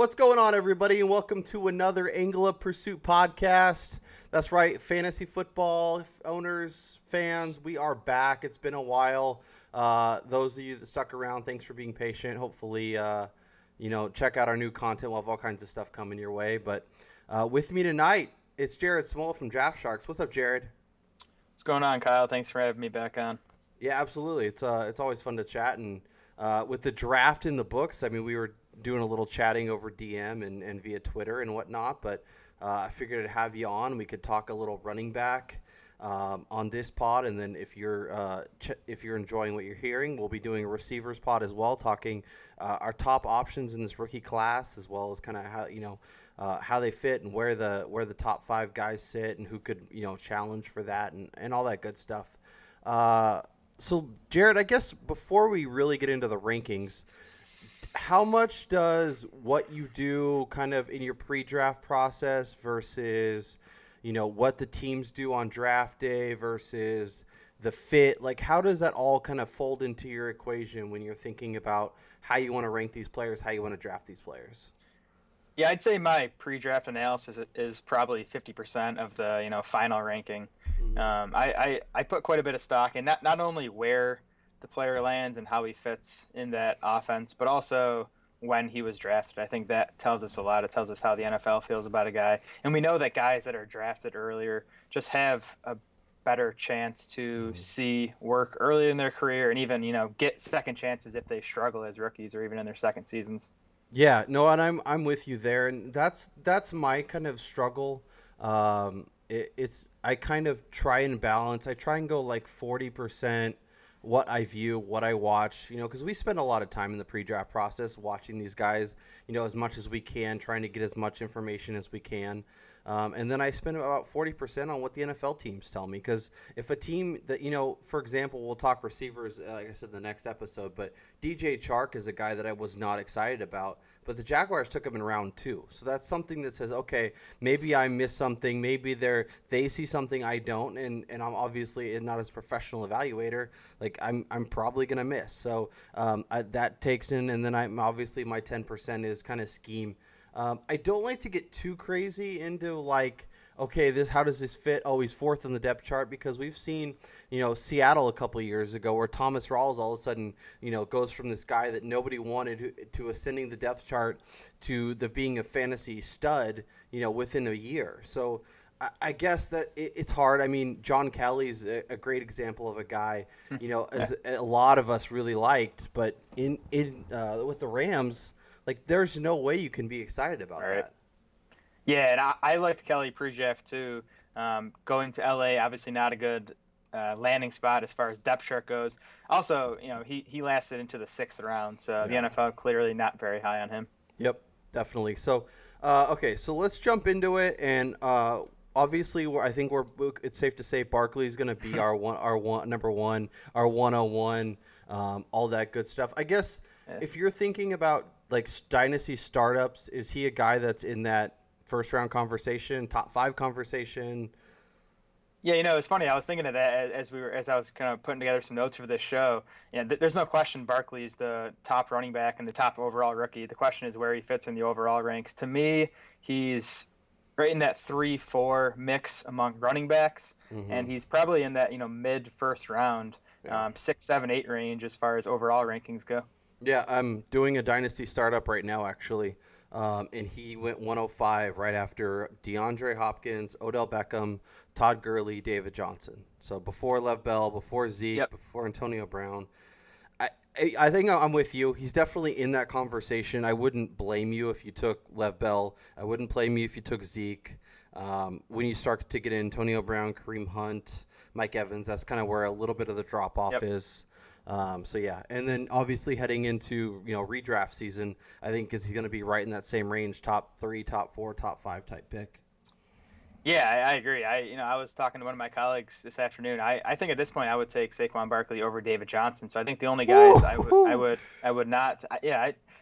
What's going on, everybody, and welcome to another Angle of Pursuit podcast. That's right, fantasy football owners, fans, we are back. It's been a while. Those of you that stuck around, thanks for being patient. Hopefully, check out our new content. We'll have all kinds of stuff coming your way. But with me tonight, it's Jared Smola from Draft Sharks. What's up, Jared? What's going on, Kyle? Thanks for having me back on. Yeah, absolutely. It's always fun to chat, and with the draft in the books, I mean, we were doing a little chatting over DM and via Twitter and whatnot, but I figured I'd have you on. We could talk a little running back on this pod, and then if you're enjoying what you're hearing, we'll be doing a receivers pod as well, talking our top options in this rookie class, as well as kind of how they fit and where the top 5 guys sit and who could challenge for that and all that good stuff. So Jared, I guess before we really get into the rankings, how much does what you do kind of in your pre-draft process versus, what the teams do on draft day versus the fit, like how does that all kind of fold into your equation when you're thinking about how you want to rank these players, how you want to draft these players? Yeah, I'd say my pre-draft analysis is probably 50% of the final ranking. I put quite a bit of stock in not only where the player lands and how he fits in that offense, but also when he was drafted. I think that tells us a lot. It tells us how the NFL feels about a guy. And we know that guys that are drafted earlier just have a better chance to see work early in their career and even, get second chances if they struggle as rookies or even in their second seasons. Yeah, no, and I'm with you there, and that's my kind of struggle. I kind of try and balance. I try and go like 40% what I view, what I watch, because we spend a lot of time in the pre-draft process watching these guys, as much as we can, trying to get as much information as we can. And then I spend about 40% on what the NFL teams tell me, because if a team that, for example, we'll talk receivers, like I said, in the next episode, but DJ Chark is a guy that I was not excited about, but the Jaguars took him in round 2. So that's something that says, okay, maybe I missed something. Maybe they see something I don't. And I'm obviously not as a professional evaluator. Like I'm probably going to miss. So that takes in. And then I'm obviously my 10% is kind of scheme. I don't like to get too crazy into like, okay, how does this fit? Oh, he's 4th on the depth chart, because we've seen, Seattle a couple of years ago where Thomas Rawls all of a sudden, goes from this guy that nobody wanted to ascending the depth chart to being a fantasy stud, within a year. So I guess that it's hard. I mean, John Kelly's a great example of a guy, as a lot of us really liked, but in with the Rams, like, there's no way you can be excited about that. Yeah, and I liked Kelly pre-draft too. Going to LA, obviously not a good landing spot as far as depth chart goes. Also, he lasted into the 6th round, so the NFL clearly not very high on him. Yep, definitely. So, okay, so let's jump into it, and obviously, I think it's safe to say Barkley's going to be our number one, our 101, all that good stuff. I guess if you're thinking about like dynasty startups, is he a guy that's in that first round conversation, top 5 conversation? Yeah, it's funny. I was thinking of that as I was kind of putting together some notes for this show. There's no question Barkley's the top running back and the top overall rookie. The question is where he fits in the overall ranks. To me, he's right in that 3-4 mix among running backs, and he's probably in that mid first round, 6, 7, 8 range as far as overall rankings go. Yeah, I'm doing a dynasty startup right now, actually, and he went 105 right after DeAndre Hopkins, Odell Beckham, Todd Gurley, David Johnson. So before Lev Bell, before Zeke, before Antonio Brown. I think I'm with you. He's definitely in that conversation. I wouldn't blame you if you took Lev Bell. I wouldn't blame you if you took Zeke. When you start to get in Antonio Brown, Kareem Hunt, Mike Evans, that's kind of where a little bit of the drop-off is. So yeah, and then obviously heading into redraft season, I think he's going to be right in that same range, top 3, top 4, top 5 type pick. Yeah, I agree. I was talking to one of my colleagues this afternoon. I think at this point I would take Saquon Barkley over David Johnson. So I think the only guys I would not.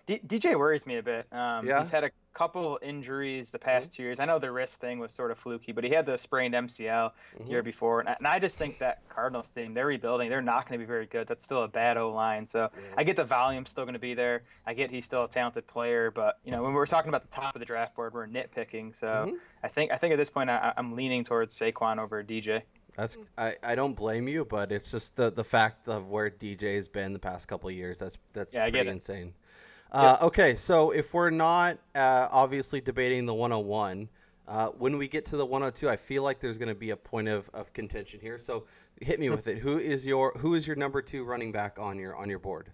DJ worries me a bit. Yeah. He's had a couple injuries the past 2 years. I know the wrist thing was sort of fluky, but he had the sprained MCL the year before. And I just think that Cardinals team, they're rebuilding. They're not going to be very good. That's still a bad O-line. So I get the volume's still going to be there. I get he's still a talented player. But, when we're talking about the top of the draft board, we're nitpicking. So I think at this point I'm leaning towards Saquon over DJ. I don't blame you, but it's just the fact of where DJ's been the past couple of years. That's pretty insane. Okay, so if we're not obviously debating the 101, when we get to the 102, I feel like there's going to be a point of contention here. So hit me with it. Who is your number 2 running back on your board?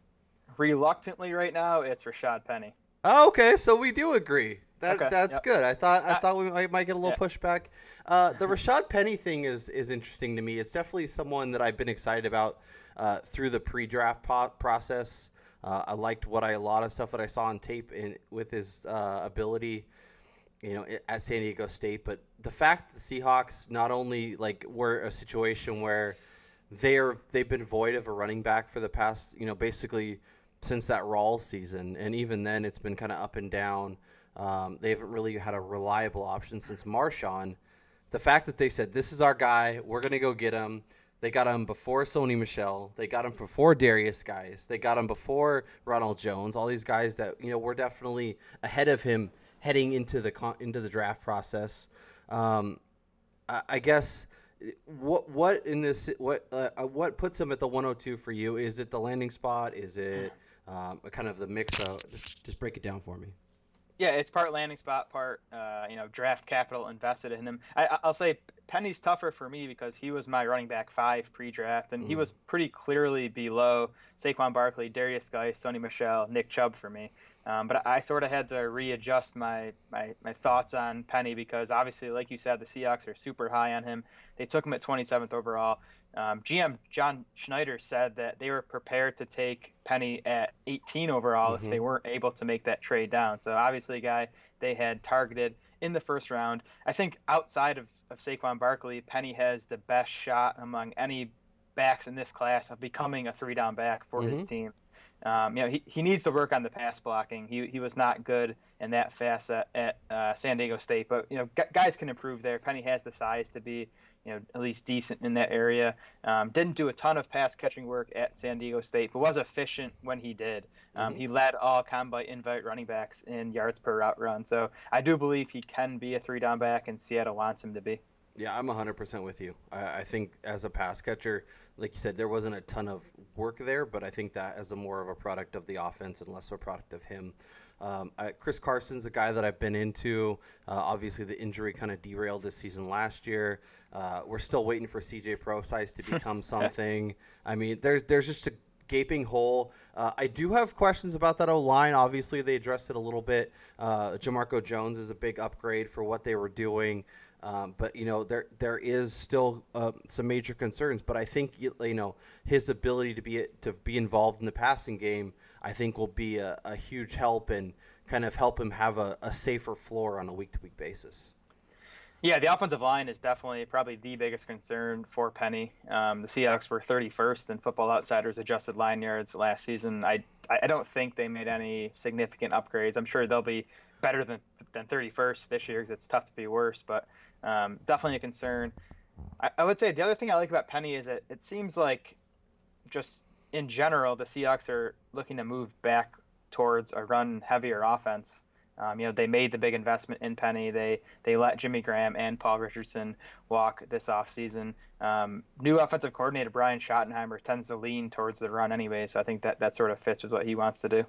Reluctantly right now, it's Rashaad Penny. Oh, okay, so we do agree. That's good. I thought we might get a little pushback. The Rashaad Penny thing is interesting to me. It's definitely someone that I've been excited about through the pre-draft process. I liked a lot of stuff that I saw on tape with his ability, at San Diego State. But the fact that the Seahawks not only were a situation where they've been void of a running back for the past, basically since that Rawls season, and even then it's been kind of up and down. They haven't really had a reliable option since Marshawn. The fact that they said, this is our guy, we're going to go get him. They got him before Sony Michele. They got him before Derrius Guice. They got him before Ronald Jones. All these guys that, were definitely ahead of him heading into the draft process. I guess what puts him at the 102 for you? Is it the landing spot? Is it kind of the mix of just break it down for me? Yeah, it's part landing spot, part draft capital invested in him. I'll say Penny's tougher for me because he was my running back 5 pre-draft, and he was pretty clearly below Saquon Barkley, Derrius Guice, Sony Michele, Nick Chubb for me. But I sort of had to readjust my thoughts on Penny because obviously, like you said, the Seahawks are super high on him. They took him at 27th overall. GM John Schneider said that they were prepared to take Penny at 18 overall if they weren't able to make that trade down. So obviously a guy they had targeted in the first round. I think outside of Saquon Barkley, Penny has the best shot among any backs in this class of becoming a 3-down back for his team. He needs to work on the pass blocking. He was not good in that facet at San Diego State, but guys can improve there. Penny has the size to be at least decent in that area. Didn't do a ton of pass catching work at San Diego State, but was efficient when he did. He led all combine invite running backs in yards per route run. So I do believe he can be a 3-down back, and Seattle wants him to be. Yeah, I'm 100% with you. I think as a pass catcher, like you said, there wasn't a ton of work there, but I think that as a more of a product of the offense and less of a product of him. Chris Carson's a guy that I've been into. Obviously, the injury kind of derailed this season last year. We're still waiting for CJ Prosise to become something. I mean, there's just a gaping hole. I do have questions about that O-line. Obviously, they addressed it a little bit. Jamarco Jones is a big upgrade for what they were doing. But there is still some major concerns. But I think his ability to be involved in the passing game, I think, will be a huge help and kind of help him have a safer floor on a week-to-week basis. Yeah, the offensive line is definitely probably the biggest concern for Penny. The Seahawks were 31st in Football Outsiders adjusted line yards last season. I don't think they made any significant upgrades. I'm sure they'll be better than 31st this year because it's tough to be worse, but definitely a concern. I would say the other thing I like about Penny is it seems like just in general the Seahawks are looking to move back towards a run heavier offense. They made the big investment in Penny. They let Jimmy Graham and Paul Richardson walk this offseason. New offensive coordinator Brian Schottenheimer tends to lean towards the run anyway, so I think that sort of fits with what he wants to do.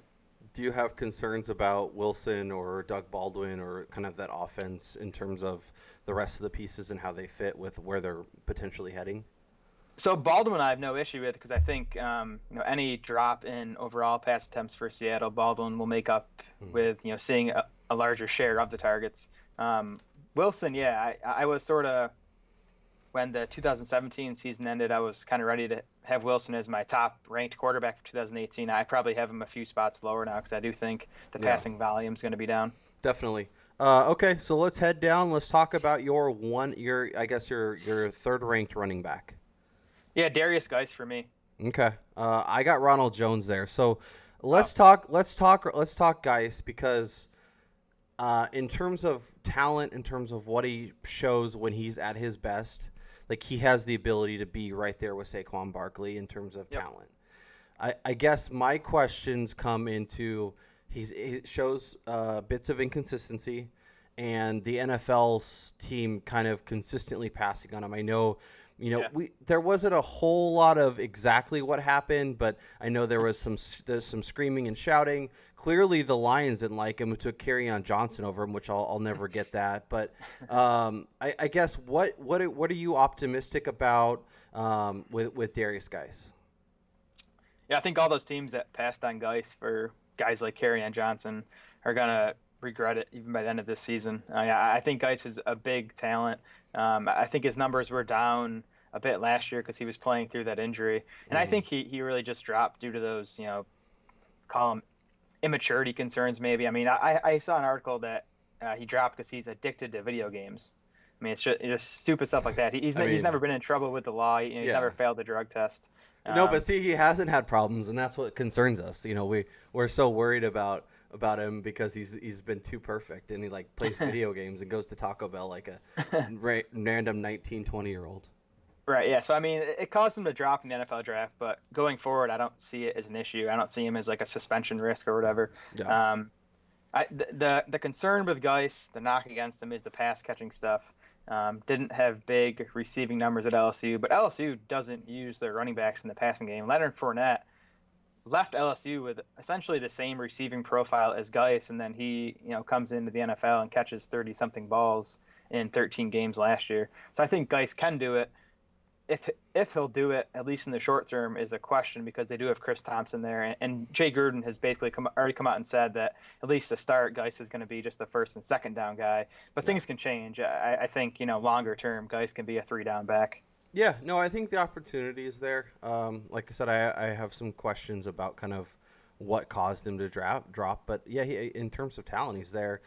Do you have concerns about Wilson or Doug Baldwin or kind of that offense in terms of the rest of the pieces and how they fit with where they're potentially heading? So Baldwin I have no issue with because I think any drop in overall pass attempts for Seattle, Baldwin will make up with seeing a larger share of the targets. Wilson, I was sort of, when the 2017 season ended, I was kind of ready to have Wilson as my top ranked quarterback for 2018. I probably have him a few spots lower now because I do think the passing volume is going to be down. Definitely. Okay, so let's head down. Let's talk about your third ranked running back. Yeah, Derrius Guice for me. Okay. I got Ronald Jones there. So Let's talk Guice, because in terms of talent, in terms of what he shows when he's at his best, like he has the ability to be right there with Saquon Barkley in terms of talent. I guess my questions come into he shows bits of inconsistency, and the NFL's team kind of consistently passing on him. I know, there wasn't a whole lot of exactly what happened, but I know there's some screaming and shouting. Clearly, the Lions didn't like him, who took Kerryon Johnson over him, which I'll never get that. But I guess what are you optimistic about with Derrius Guice? Yeah, I think all those teams that passed on Guice for guys like Kerryon Johnson are gonna regret it even by the end of this season. I think Guice is a big talent. I think his numbers were down a bit last year because he was playing through that injury, and I think he really just dropped due to those, call them immaturity concerns maybe. I mean, I saw an article that he dropped because he's addicted to video games. I mean, it's just stupid stuff like that. He's never been in trouble with the law. He's never failed the drug test. No, but see, he hasn't had problems, and that's what concerns us. We're so worried about him because he's been too perfect, and he plays video games and goes to Taco Bell like a random 19, 20-year-old. Right. Yeah. So I mean, it caused him to drop in the NFL draft, but going forward, I don't see it as an issue. I don't see him as like a suspension risk or whatever. Yeah. The concern with Guice, the knock against him, is the pass catching stuff. Didn't have big receiving numbers at LSU, but LSU doesn't use their running backs in the passing game. Leonard Fournette left LSU with essentially the same receiving profile as Guice, and then he comes into the NFL and catches 30-something balls in 13 games last year. So I think Guice can do it. If he'll do it, at least in the short term, is a question, because they do have Chris Thompson there, and Jay Gruden has basically already come out and said that at least to start, Guice is going to be just the first and second down guy. But things can change. I think longer term, Guice can be a 3-down back. Yeah, no, I think the opportunity is there. Like I said, I have some questions about kind of what caused him to drop. But yeah, in terms of talent, he's there.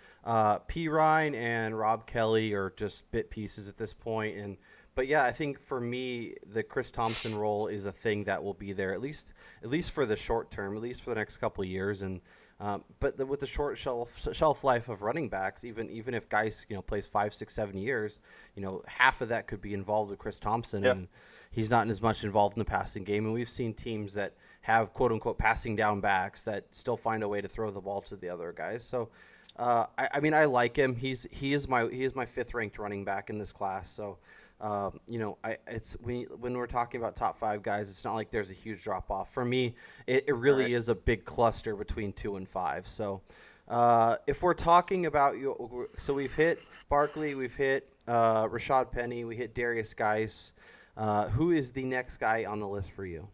P. Ryan and Rob Kelly are just bit pieces at this point, but yeah, I think for me, the Chris Thompson role is a thing that will be there at least for the short term, at least for the next couple of years. And but with the short shelf life of running backs, even if Guice plays 5, 6, 7 years, half of that could be involved with Chris Thompson, and he's not as much involved in the passing game. And we've seen teams that have quote unquote passing down backs that still find a way to throw the ball to the other guys. So I mean, I like him. He is my 5th ranked running back in this class. So. It's when we're talking about top 5 guys, it's not like there's a huge drop off. For me, it really is a big cluster between 2 and 5. So, if we're talking about so we've hit Barkley, we've hit Rashaad Penny, we hit Derrius Guice. Who is the next guy on the list for you?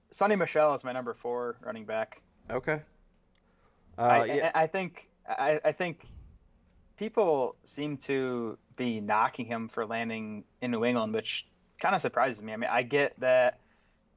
Sonny Michele is my number 4 running back. Okay. I think people seem to be knocking him for landing in New England, which kind of surprises me. I mean, I get that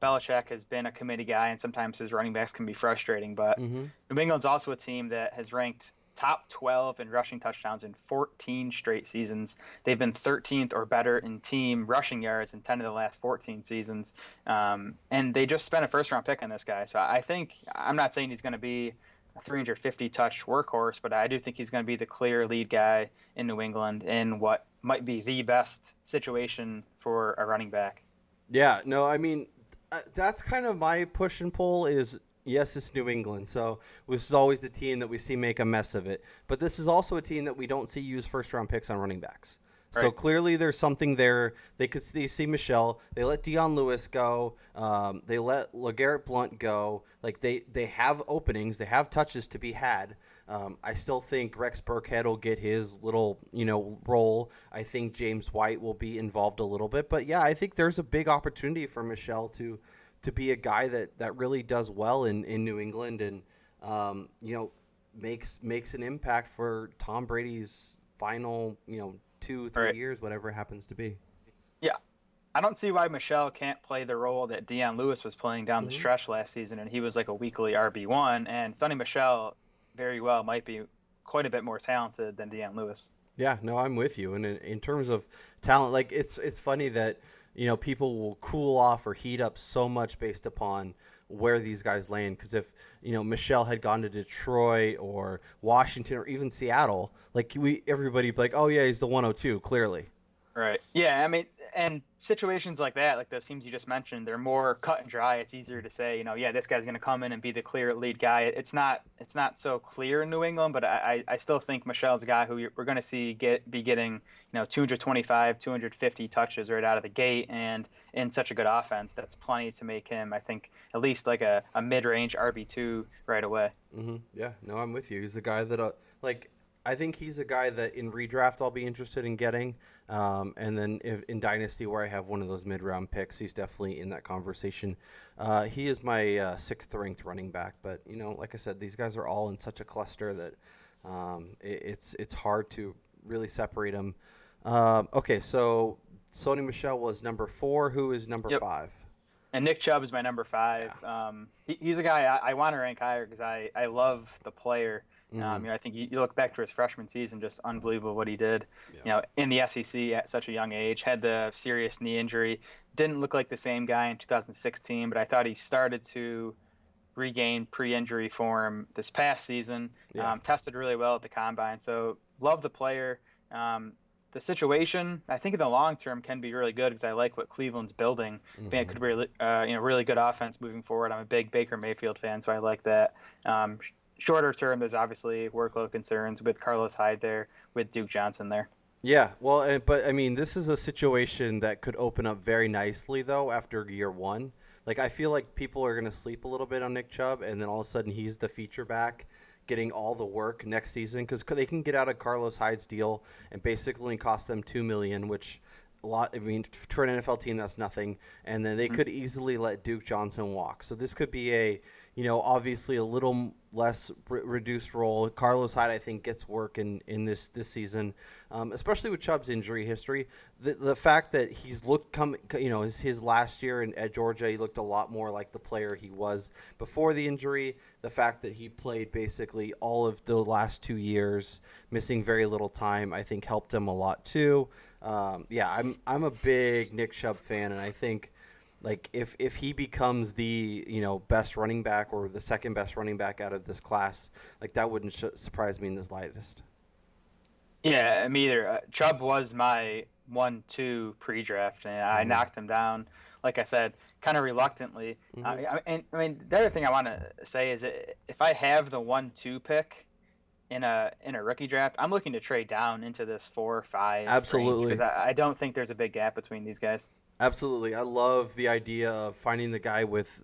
Belichick has been a committee guy, and sometimes his running backs can be frustrating, but New England's also a team that has ranked top 12 in rushing touchdowns in 14 straight seasons. They've been 13th or better in team rushing yards in 10 of the last 14 seasons. And they just spent a first-round pick on this guy. So I think, I'm not saying he's going to be a 350-touch workhorse, but I do think he's going to be the clear lead guy in New England in what might be the best situation for a running back. Yeah, no, I mean, that's kind of my push and pull is, yes, it's New England. So this is always the team that we see make a mess of it. But this is also a team that we don't see use first-round picks on running backs. Right. So clearly there's something there. They see Michele. They let Dion Lewis go. They let LeGarrette Blount go. Like they have openings. They have touches to be had. I still think Rex Burkhead will get his little role. I think James White will be involved a little bit. But yeah, I think there's a big opportunity for Michele to be a guy that really does well in New England and makes an impact for Tom Brady's final 2-3 years, whatever it happens to be. Yeah. I don't see why Michele can't play the role that Dion Lewis was playing down the stretch last season, and he was like a weekly RB1, and Sonny Michele very well might be quite a bit more talented than Dion Lewis. Yeah, no, I'm with you. And in terms of talent, like it's funny that people will cool off or heat up so much based upon where these guys land. Because if Michele had gone to Detroit or Washington or even Seattle, like everybody be like, oh yeah, he's the 102 clearly. Right. Yeah, I mean, and situations like that, like those teams you just mentioned, they're more cut and dry. It's easier to say, yeah, this guy's going to come in and be the clear lead guy. It's not so clear in New England, but I still think Michele's a guy who we're going to see be getting 225, 250 touches right out of the gate, and in such a good offense, that's plenty to make him, I think, at least like a mid-range RB2 right away. Mm-hmm. Yeah, no, I'm with you. He's a guy that I think he's a guy that in redraft I'll be interested in getting. And then in Dynasty, where I have one of those mid-round picks, he's definitely in that conversation. He is my sixth ranked running back. But, like I said, these guys are all in such a cluster that it's hard to really separate them. Okay, so Sony Michele was number 4. Who is number 5? And Nick Chubb is my number 5. Yeah. He's a guy I want to rank higher because I love the player. Mm-hmm. I think you look back to his freshman season, just unbelievable what he did. Yeah. In the SEC at such a young age, had the serious knee injury, didn't look like the same guy in 2016, but I thought he started to regain pre-injury form this past season. Yeah. Tested really well at the combine, so love the player. The situation, I think in the long term, can be really good because I like what Cleveland's building. I think it could be really good offense moving forward. I'm a big Baker Mayfield fan, so I like that. Shorter term, there's obviously workload concerns with Carlos Hyde there, with Duke Johnson there. Yeah, well, but I mean, this is a situation that could open up very nicely, though, after year 1. Like, I feel like people are going to sleep a little bit on Nick Chubb, and then all of a sudden he's the feature back getting all the work next season because they can get out of Carlos Hyde's deal and basically cost them $2 million, which for an NFL team, that's nothing. And then they could easily let Duke Johnson walk. So this could be obviously a little less reduced role. Carlos Hyde, I think, gets work in this season, especially with Chubb's injury history. The fact that he's looked his last year at Georgia, he looked a lot more like the player he was before the injury. The fact that he played basically all of the last 2 years, missing very little time, I think helped him a lot too. I'm a big Nick Chubb fan, and I think like if he becomes the best running back or the second best running back out of this class, like that wouldn't surprise me in the slightest. Yeah, me either. Chubb was my 1-2 pre-draft, and I knocked him down, like I said, kind of reluctantly. Mm-hmm. I mean, the other thing I want to say is if I have the 1-2 pick in a rookie draft, I'm looking to trade down into this 4 or 5 Absolutely, because I don't think there's a big gap between these guys. Absolutely. I love the idea of finding the guy with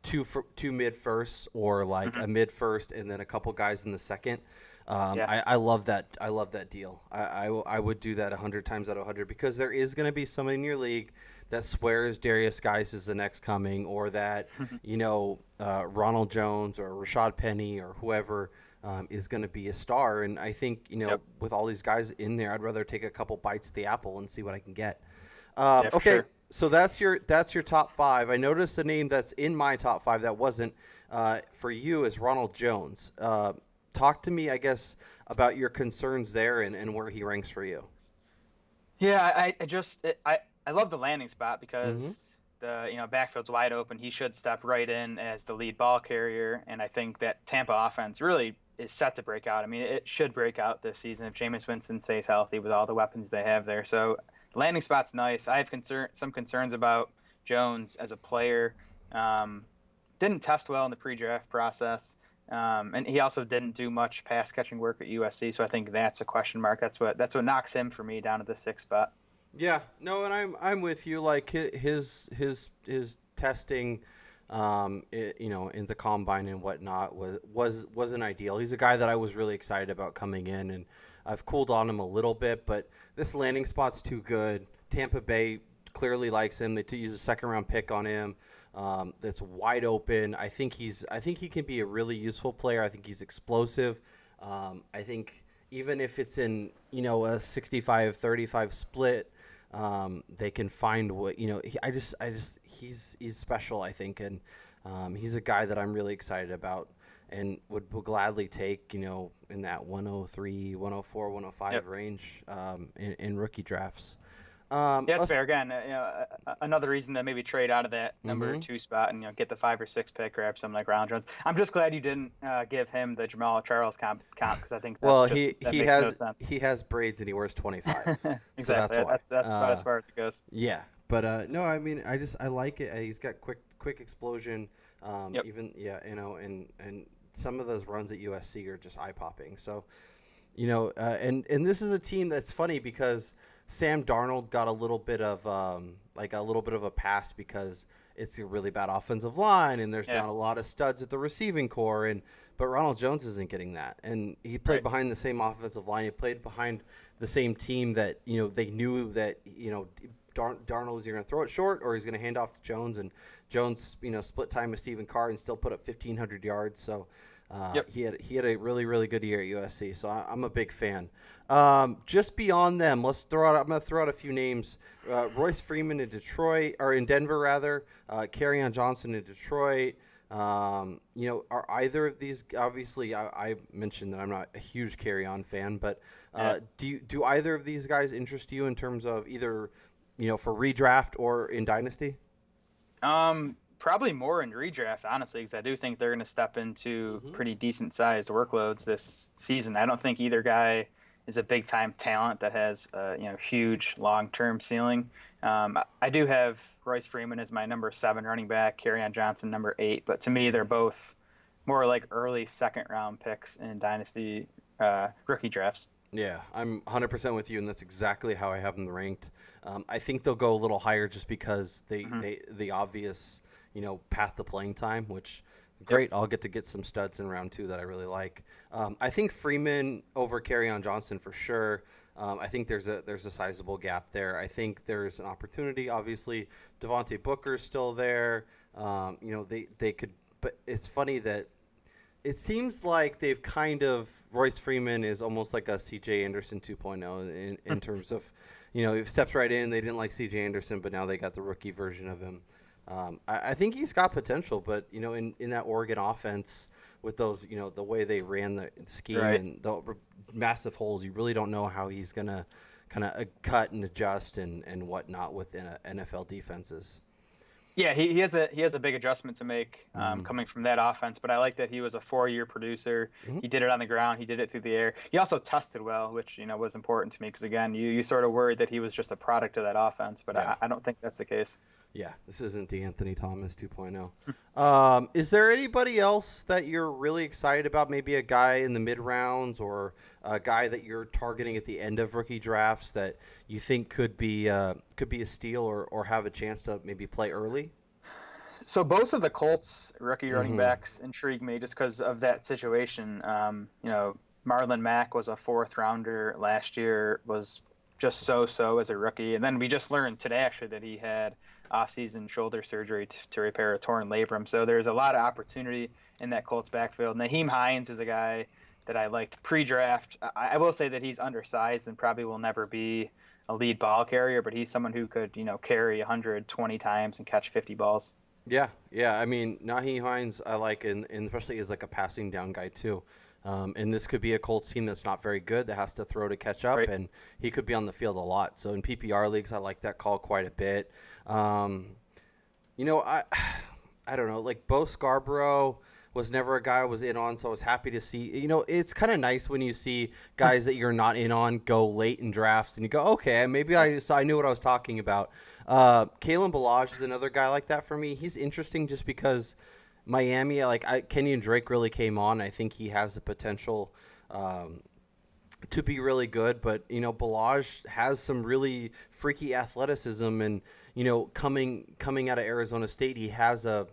two mid firsts or like a mid first and then a couple guys in the second. I love that. I love that deal. I would do that 100 times out of 100 because there is going to be somebody in your league that swears Derrius Guice is the next coming, or that Ronald Jones or Rashaad Penny or whoever is going to be a star. And I think with all these guys in there, I'd rather take a couple bites of the apple and see what I can get. Okay, sure. So that's your top 5. I noticed the name that's in my top 5 that wasn't for you is Ronald Jones. Talk to me, I guess, about your concerns there and where he ranks for you. Yeah, I love the landing spot because the backfield's wide open. He should step right in as the lead ball carrier, and I think that Tampa offense really is set to break out. I mean, it should break out this season if Jameis Winston stays healthy with all the weapons they have there. So landing spot's nice. I have some concerns about Jones as a player. Didn't test well in the pre-draft process, and he also didn't do much pass catching work at USC. So I think that's a question mark. That's what knocks him for me down to the 6th spot. Yeah, no, and I'm with you. Like his testing, in the combine and whatnot wasn't ideal. He's a guy that I was really excited about coming in, and I've cooled on him a little bit, but this landing spot's too good. Tampa Bay clearly likes him. They use a 2nd-round pick on him. That's wide open. I think he can be a really useful player. I think he's explosive. I think even if it's in a 65-35 split, they can find what he's special, I think, and he's a guy that I'm really excited about and would gladly take in that 103, 104, 105 range in rookie drafts. Yeah, it's fair. Again, another reason to maybe trade out of that number Mm-hmm. 2 spot and get the 5 or 6 pick, grab something like Ronald Jones. I'm just glad you didn't give him the Jamal Charles comp because I think Well, that makes no sense. he has braids and he wears 25, so that's Exactly. why. That's about as far as it goes. Yeah, but no, I mean, I like it. He's got quick explosion. Yep. Even and some of those runs at USC are just eye popping. So, and this is a team that's funny because Sam Darnold got a little bit of a pass because it's a really bad offensive line and there's not a lot of studs at the receiving core, but Ronald Jones isn't getting that, and he played behind the same offensive line. He played behind the same team that they knew that Darnold was either going to throw it short or he's going to hand off to Jones, and Jones split time with Stephen Carr and still put up 1,500 yards. So he had a really, really good year at USC. So I'm a big fan. Just beyond them, I'm going to throw out a few names. Royce Freeman in Detroit, or in Denver rather. Kerryon Johnson in Detroit. Are either of these? Obviously, I mentioned that I'm not a huge Kerryon fan, but do either of these guys interest you in terms of either for redraft or in dynasty? Probably more in redraft, honestly, because I do think they're going to step into pretty decent sized workloads this season. I don't think either guy is a big time talent that has huge long term ceiling. I do have Royce Freeman as my number 7 running back, Kerryon Johnson number 8, but to me they're both more like early second round picks in dynasty rookie drafts. Yeah, I'm 100% with you, and that's exactly how I have them ranked. I think they'll go a little higher just because the obvious path to playing time, which great. I'll get some studs in round 2 that I really like. I think Freeman over Kerryon Johnson for sure. I think there's a sizable gap there. I think there's an opportunity. Obviously, Devontae Booker's still there. They could, but it's funny that it seems like they've kind of Royce Freeman is almost like a C.J. Anderson 2.0 in terms of, he steps right in. They didn't like C.J. Anderson, but now they got the rookie version of him. I think he's got potential, but in that Oregon offense with those, the way they ran the scheme and the massive holes, you really don't know how he's gonna kind of cut and adjust and whatnot within NFL defenses. Yeah, he has a big adjustment to make coming from that offense, but I like that he was a 4-year producer. He did it on the ground. He did it through the air. He also tested well, which was important to me because, again, you sort of worried that he was just a product of that offense, but I don't think that's the case. Yeah, this isn't DeAnthony Thomas 2.0. Is there anybody else that you're really excited about? Maybe a guy in the mid rounds or a guy that you're targeting at the end of rookie drafts that you think could be a steal or have a chance to maybe play early? So both of the Colts rookie running backs intrigue me just because of that situation. Marlon Mack was a 4th rounder last year, was just so as a rookie, and then we just learned today actually that he had off-season shoulder surgery to repair a torn labrum. So there's a lot of opportunity in that Colts backfield. Naheem Hinds is a guy that I liked pre-draft. I will say that he's undersized and probably will never be a lead ball carrier, but he's someone who could, carry 120 times and catch 50 balls. Yeah. I mean, Naheem Hinds I like, and especially as like a passing down guy too. And this could be a Colts team that's not very good that has to throw to catch up, and he could be on the field a lot. So in PPR leagues, I like that call quite a bit. I don't know, like Bo Scarborough was never a guy I was in on, so I was happy to see. It's kind of nice when you see guys that you're not in on go late in drafts, and you go, okay, maybe I knew what I was talking about. Kalyn Balzs is another guy like that for me. He's interesting just because Miami, Kenyon Drake really came on. I think he has the potential to be really good, but Balazs has some really freaky athleticism, and coming out of Arizona State, he has a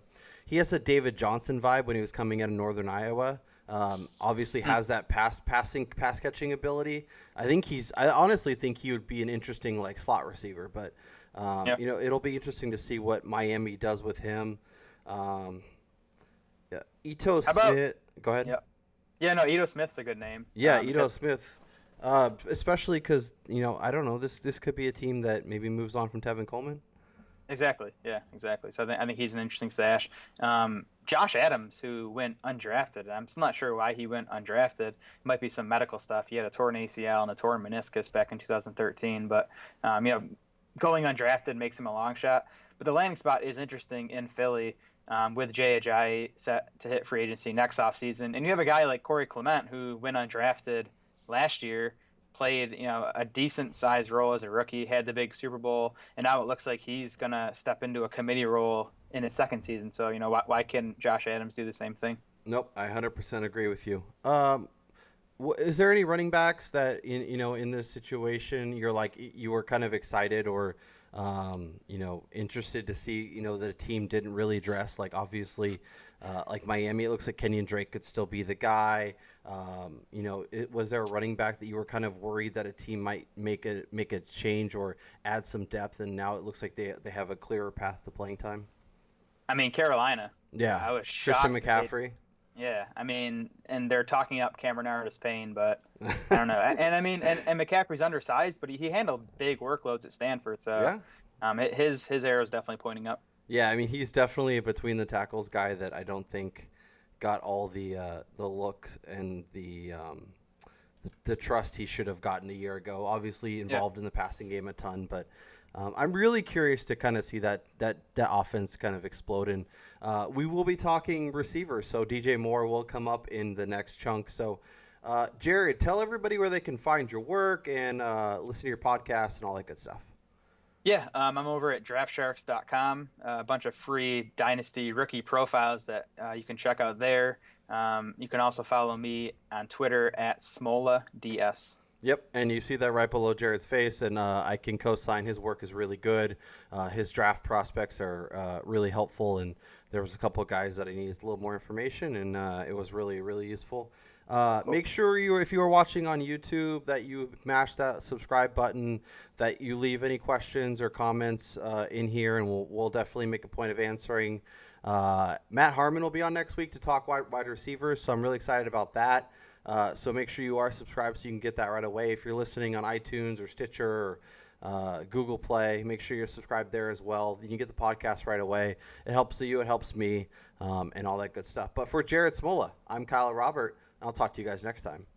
David Johnson vibe when he was coming out of Northern Iowa. Obviously has that pass catching ability. I honestly think he would be an interesting slot receiver, but it'll be interesting to see what Miami does with him. Ito Smith. Go ahead. Yeah, no, Ito Smith's a good name. Yeah, Ito Smith. Especially because, I don't know, this could be a team that maybe moves on from Tevin Coleman. Exactly. Yeah, exactly. So I think he's an interesting stash. Josh Adams, who went undrafted. I'm still not sure why he went undrafted. It might be some medical stuff. He had a torn ACL and a torn meniscus back in 2013. But, going undrafted makes him a long shot. But the landing spot is interesting in Philly, with Jay Ajayi set to hit free agency next offseason. And you have a guy like Cory Clement who went undrafted last year, played a decent sized role as a rookie, had the big Super Bowl, and now it looks like he's gonna step into a committee role in his second season. So why can't Josh Adams do the same thing? Nope, I 100% agree with you. Is there any running backs that in this situation you were kind of excited or interested to see that a team didn't really address? Like obviously, like Miami, it looks like Kenyon Drake could still be the guy. Was there a running back that you were kind of worried that a team might make a change or add some depth, and now it looks like they have a clearer path to playing time? I mean, Carolina. Yeah, I was shocked. Christian McCaffrey. Yeah, I mean, and they're talking up Cameron Artis-Payne, but I don't know. And I mean, and McCaffrey's undersized, but he handled big workloads at Stanford, so yeah. His arrow is definitely pointing up. Yeah, I mean, he's definitely a between the tackles guy that I don't think got all the looks and the trust he should have gotten a year ago. Obviously involved in the passing game a ton, but I'm really curious to kind of see that offense kind of explode. And we will be talking receivers, so DJ Moore will come up in the next chunk. So, Jared, tell everybody where they can find your work and listen to your podcast and all that good stuff. Yeah, I'm over at draftsharks.com, a bunch of free Dynasty rookie profiles that you can check out there. You can also follow me on Twitter at SmolaDS. Yep, and you see that right below Jared's face, and I can co-sign. His work is really good. His draft prospects are really helpful, and there was a couple of guys that I needed a little more information, and it was really, really useful. Cool. Make sure if you are watching on YouTube, that you mash that subscribe button, that you leave any questions or comments in here, and we'll definitely make a point of answering. Matt Harmon will be on next week to talk wide receivers, so I'm really excited about that. So make sure you are subscribed so you can get that right away. If you're listening on iTunes or Stitcher or Google Play, make sure you're subscribed there as well. You can get the podcast right away. It helps you, it helps me, and all that good stuff. But for Jared Smola, I'm Kyle Robert. I'll talk to you guys next time.